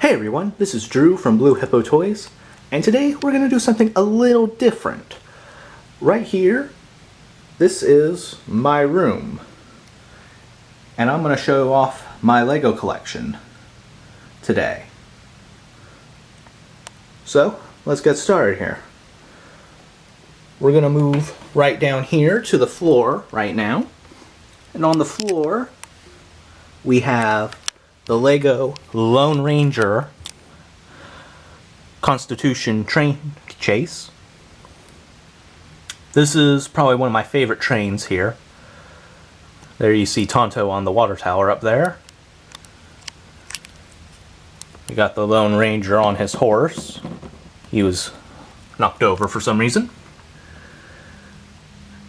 Hey everyone, this is Drew from Blue Hippo Toys, and today we're going to do something a little different. Right here, this is my room, and I'm going to show off my Lego collection today. So, let's get started here. We're going to move right down here to the floor right now, and on the floor we have the Lego Lone Ranger Constitution train chase. This is probably one of my favorite trains here. There you see Tonto on the water tower up there. You got the Lone Ranger on his horse. He was knocked over for some reason.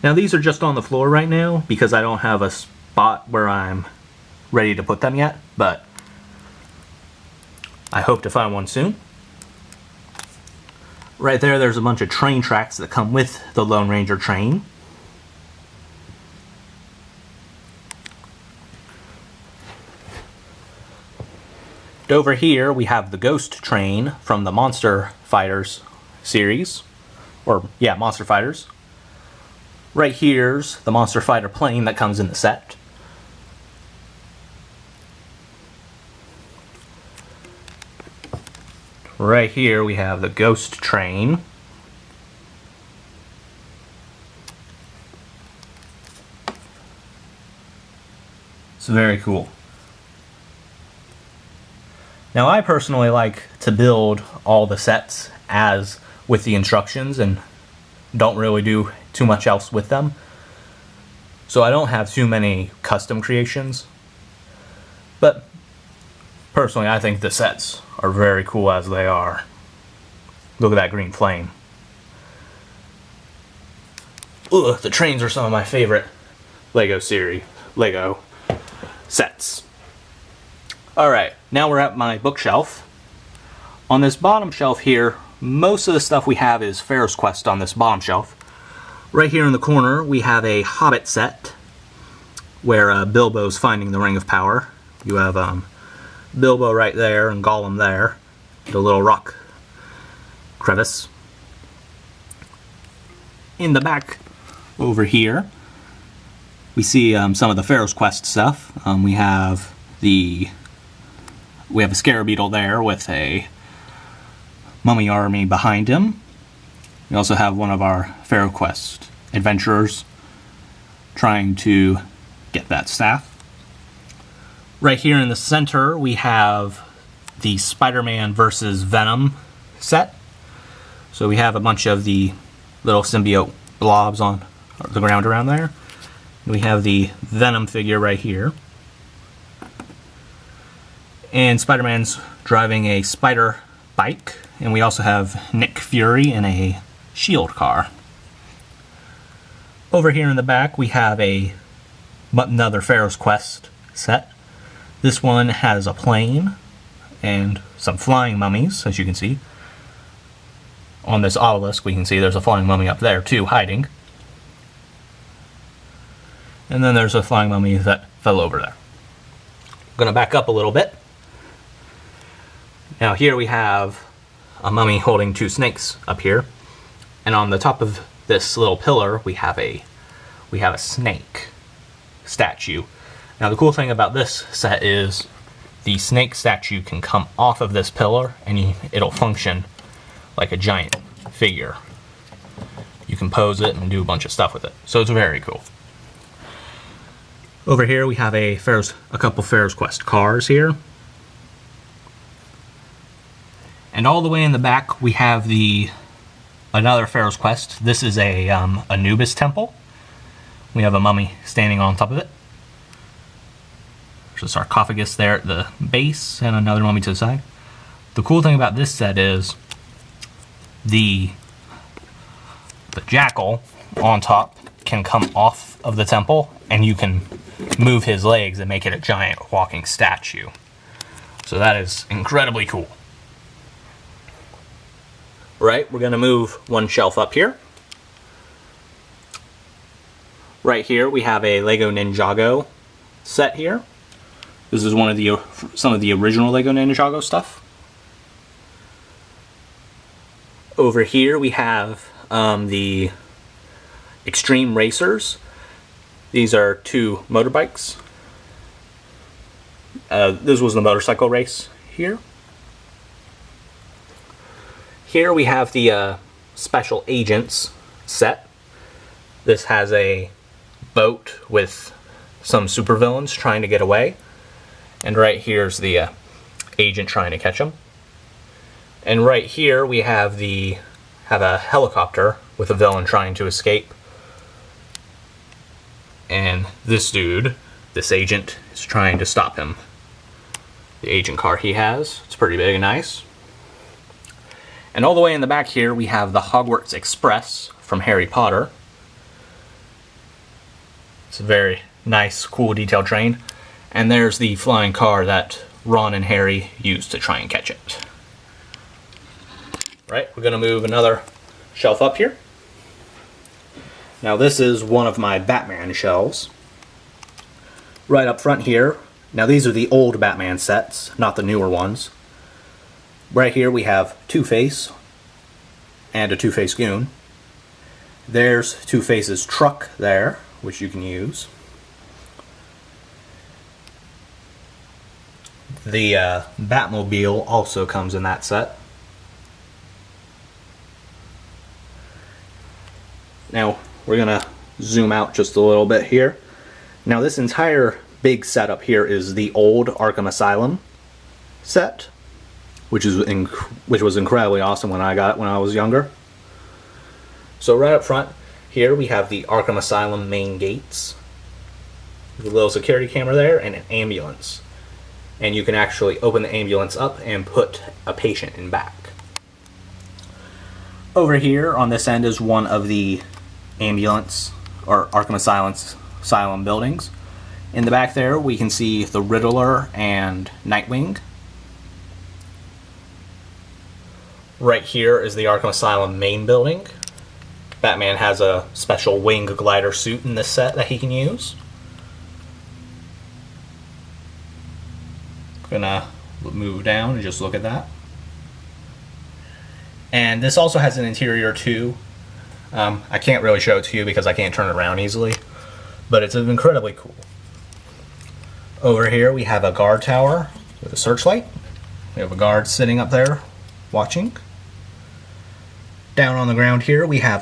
Now these are just on the floor right now because I don't have a spot where I'm ready to put them yet, but I hope to find one soon. Right there's a bunch of train tracks that come with the Lone Ranger train. And over here we have the Ghost train from the Monster Fighters series, or yeah, Monster Fighters. Right here's the Monster Fighter plane that comes in the set. Right here we have the Ghost train. It's very cool. Now I personally like to build all the sets as with the instructions and don't really do too much else with them. So I don't have too many custom creations. But personally, I think the sets are very cool as they are. Look at that green flame. Ugh, the trains are some of my favorite Lego sets. Alright, now we're at my bookshelf. On this bottom shelf here, most of the stuff we have is Pharaoh's Quest on this bottom shelf. Right here in the corner, we have a Hobbit set where Bilbo's finding the Ring of Power. You have Bilbo right there and Gollum there, the little rock crevice. In the back over here we see some of the Pharaoh's Quest stuff. We have a Scarab Beetle there with a mummy army behind him. We also have one of our Pharaoh Quest adventurers trying to get that staff. Right here in the center, we have the Spider-Man versus Venom set. So we have a bunch of the little symbiote blobs on the ground around there. And we have the Venom figure right here. And Spider-Man's driving a spider bike. And we also have Nick Fury in a shield car. Over here in the back, we have another Pharaoh's Quest set. This one has a plane and some flying mummies, as you can see. On this obelisk, we can see there's a flying mummy up there too, hiding. And then there's a flying mummy that fell over there. I'm going to back up a little bit. Now here we have a mummy holding two snakes up here. And on the top of this little pillar, we have a snake statue. Now the cool thing about this set is the snake statue can come off of this pillar and it'll function like a giant figure. You can pose it and do a bunch of stuff with it. So it's very cool. Over here we have a couple Pharaoh's Quest cars here. And all the way in the back we have another Pharaoh's Quest. This is a Anubis Temple. We have a mummy standing on top of it. There's a sarcophagus there at the base and another mummy to the side. The cool thing about this set is the jackal on top can come off of the temple and you can move his legs and make it a giant walking statue. So that is incredibly cool. Right, we're going to move one shelf up here. Right here we have a Lego Ninjago set here. This is some of the original Lego Ninjago stuff. Over here we have the Extreme Racers. These are 2 motorbikes. This was the motorcycle race here. Here we have the Special Agents set. This has a boat with some supervillains trying to get away. And right here's the agent trying to catch them. And right here we have a helicopter with a villain trying to escape. And this dude, this agent, is trying to stop him. The agent car he has, it's pretty big and nice. And all the way in the back here we have the Hogwarts Express from Harry Potter. It's a very nice, cool, detailed train. And there's the flying car that Ron and Harry used to try and catch it. Right, we're going to move another shelf up here. Now this is one of my Batman shelves. Right up front here, now these are the old Batman sets, not the newer ones. Right here we have Two-Face and a Two-Face goon. There's Two-Face's truck there, which you can use. The Batmobile also comes in that set. Now we're gonna zoom out just a little bit here. Now this entire big setup here is the old Arkham Asylum set, which was incredibly awesome when I got it when I was younger. So right up front here we have the Arkham Asylum main gates, with a little security camera there, and an ambulance. And you can actually open the ambulance up and put a patient in back. Over here on this end is one of the ambulance or Arkham Asylum buildings. In the back there we can see the Riddler and Nightwing. Right here is the Arkham Asylum main building. Batman has a special wing glider suit in this set that he can use. Gonna move down and just look at that. And this also has an interior too. I can't really show it to you because I can't turn it around easily, but it's incredibly cool. Over here we have a guard tower with a searchlight. We have a guard sitting up there watching. Down on the ground here we have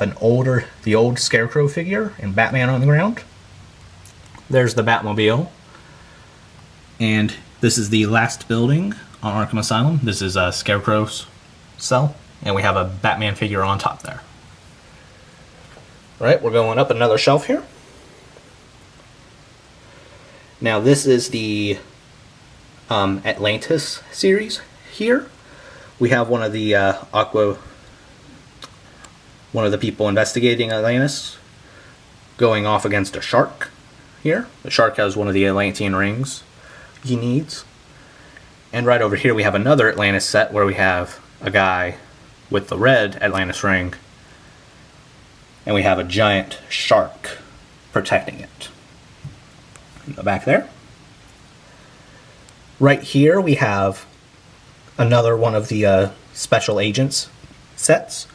the old Scarecrow figure and Batman on the ground. There's the Batmobile. And this is the last building on Arkham Asylum. This is a Scarecrow's cell, and we have a Batman figure on top there. Right, we're going up another shelf here. Now this is the Atlantis series here. We have one of the one of the people investigating Atlantis going off against a shark here. The shark has one of the Atlantean rings he needs. And right over here we have another Atlantis set where we have a guy with the red Atlantis ring, and we have a giant shark protecting it. In the back there. Right here we have another one of the Special Agents sets.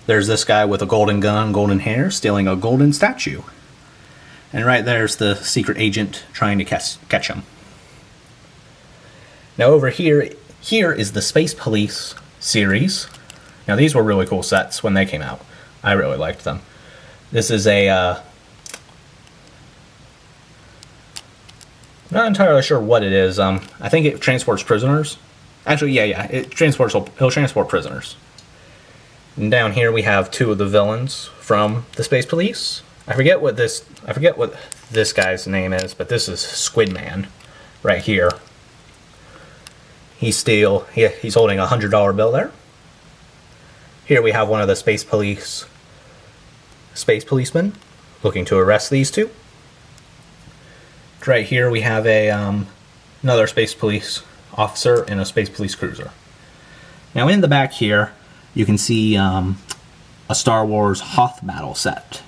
There's this guy with a golden gun, golden hair, stealing a golden statue. And right there's the secret agent trying to catch him. Now over here is the Space Police series. Now these were really cool sets when they came out. I really liked them. This is a not entirely sure what it is. I think it transports prisoners. Actually, yeah, it'll transport prisoners. And down here we have two of the villains from the Space Police. I forget what this guy's name is, but this is Squid Man right here. He's holding a $100 bill there. Here we have one of the space policemen looking to arrest these two. Right here we have another space police officer in a space police cruiser. Now in the back here you can see a Star Wars Hoth Battle set.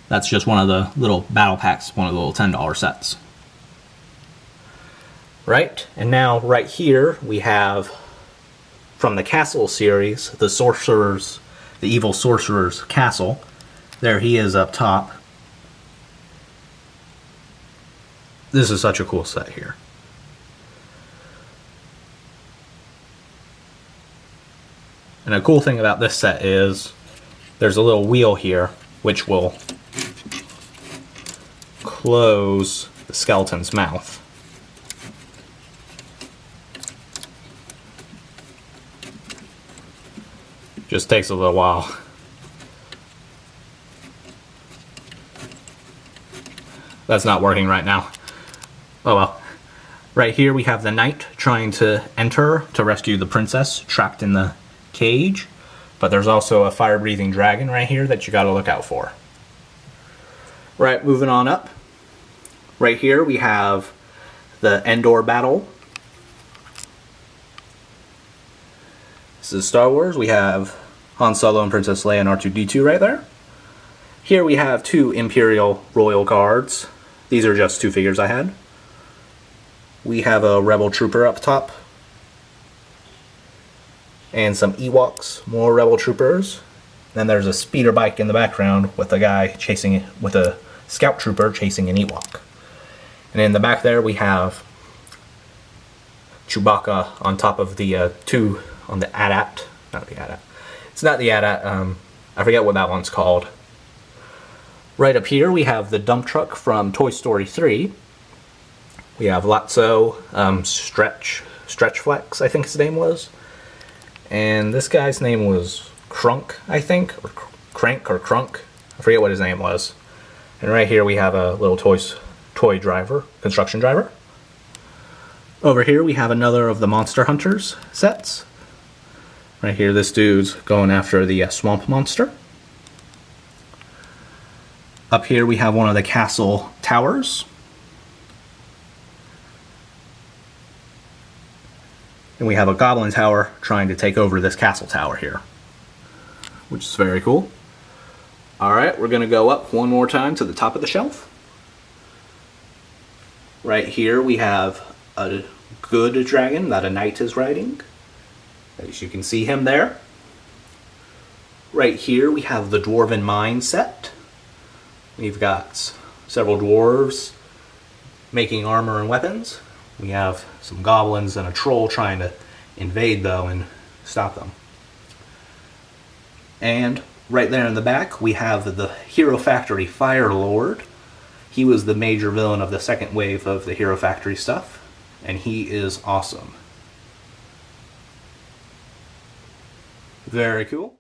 That's just one of the little battle packs, one of the little $10 sets. Right, and now right here we have from the Castle series, the Sorcerers, the Evil Sorcerer's Castle. There he is up top. This is such a cool set here. And a cool thing about this set is there's a little wheel here which will close the skeleton's mouth. Just takes a little while. That's not working right now. Oh well. Right here we have the knight trying to enter to rescue the princess trapped in the cage. But there's also a fire-breathing dragon right here that you gotta look out for. Right, moving on up. Right here we have the Endor Battle. This is Star Wars. We have Han Solo and Princess Leia and R2-D2 right there. Here we have two Imperial Royal Guards. These are just two figures I had. We have a Rebel Trooper up top. And some Ewoks, more Rebel Troopers. Then there's a speeder bike in the background with a guy chasing, with a Scout Trooper chasing an Ewok. And in the back there we have Chewbacca on top of the two on the AT-AT. Not the AT-AT. It's not the AT-AT. I forget what that one's called. Right up here we have the dump truck from Toy Story 3. We have Lotso, Stretch Flex, I think his name was. And this guy's name was Crunk, I think, or Crank or Crunk. I forget what his name was. And right here we have a little toy driver, construction driver. Over here we have another of the Monster Hunters sets. Right here this dude's going after the swamp monster. Up here we have one of the castle towers. And we have a goblin tower trying to take over this castle tower here, which is very cool. Alright, we're going to go up one more time to the top of the shelf. Right here we have a good dragon that a knight is riding. As you can see him there. Right here we have the Dwarven Mine set. We've got several dwarves making armor and weapons. We have some goblins and a troll trying to invade though and stop them. And right there in the back we have the Hero Factory Fire Lord. He was the major villain of the second wave of the Hero Factory stuff, and he is awesome. Very cool.